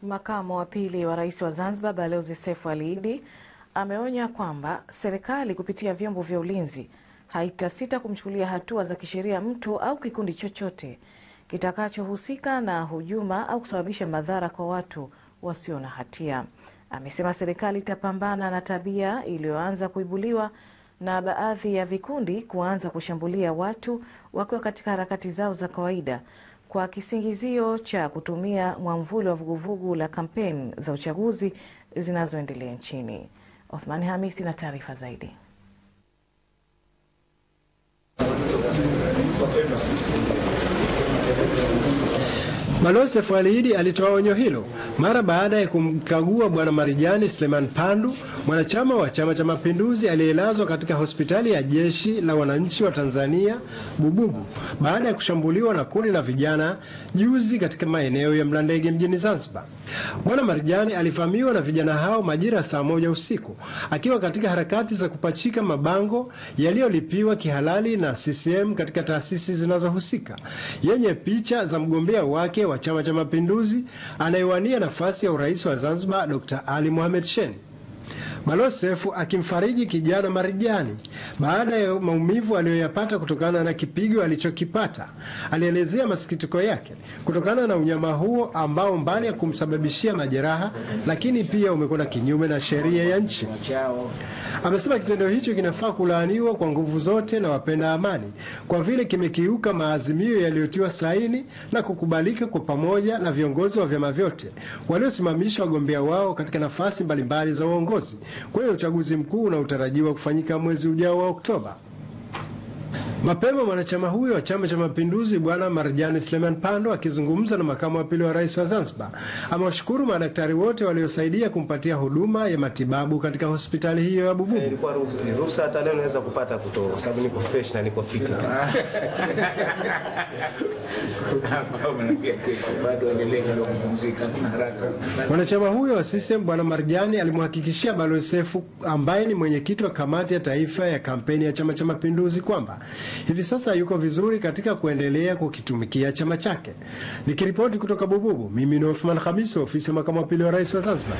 Makamu wa pili wa rais wa Zanzibar Balozi Seif Ali Iddi ameonya kwamba serikali kupitia vyombo vya ulinzi haitasita kumchukulia hatua za kisheria mtu au kikundi chochote kitakachohusika na hujuma au kusababisha madhara kwa watu wasio na hatia. Amesema serikali itapambana na tabia iliyoanza kuibuliwa na baadhi ya vikundi kuanza kushambulia watu wakiwa katika harakati zao za kawaida kwa kisingizio cha kutumia mwamvuli wa vuguvugu la kampeni za uchaguzi zinazoendelea nchini. Othman Hamisi na taarifa zaidi. Balozi Seif Ali Iddi alitoa onyo hilo mara baada ya kumkagua Bwana Marijani Sleman Pandu, mwanachama wa Chama cha Mapinduzi aliyelazwa katika hospitali ya Jeshi la Wananchi wa Tanzania Bububu baada ya kushambuliwa na kundi la vijana juzi katika maeneo ya Mlandege mjini Zanzibar. Bwana Marijani alivamiwa na vijana hao majira saa 1 usiku akiwa katika harakati za kupachika mabango yaliyolipiwa kihalali na CCM katika taasisi zinazohusika yenye picha za mgombea wake wa Chama cha Mapinduzi anayewania nafasi ya urais wa Zanzibar Dr. Ali Mohamed Shein. Balozi Seif akimfariji kijana Marijani baada ya maumivu aliyoyapata kutokana na kipigo alichokipata, alielezea masikitiko yake kutokana na unyama huo ambao mbali ya kumsababishia majeraha lakini pia umekwenda kinyume na sheria ya nchi. Amesema kitendo hicho kinafaa kulaaniwa kwa nguvu zote na wapenda amani kwa vile kimekiuka maazimio yaliyotiwa saini na kukubalika kwa pamoja na viongozi wa vyama vyote waliosimamisha wagombea wao katika nafasi mbalimbali za uongozi kwenye uchaguzi mkuu unaotarajiwa kufanyika mwezi ujao wa Oktoba. Mapema mwanachama huyo wa Chama cha Mapinduzi Bwana Marijani Sleman Pandu akizungumza na makamu wa pili wa rais wa Zanzibar amewashukuru madaktari wote waliosaidia kumpatia huduma ya matibabu katika hospitali hiyo ya Bububu. Ilikuwa ruhusa hata leo naweza kupata kutoka kwa sababu niko fresh na niko fit. Mwanachama huyo wa CCM Bwana Marijani alimhakikishia Balozi Seif ambaye ni mwenyekiti wa kamati ya taifa ya kampeni ya Chama cha Mapinduzi kwamba hivi sasa yuko vizuri katika kuendelea kukitumikia chama chake. Nikiripoti kutoka Bububu, mimi ni Othman Hamisi, ofisi ya makamu wa pili wa rais wa Zanzibar.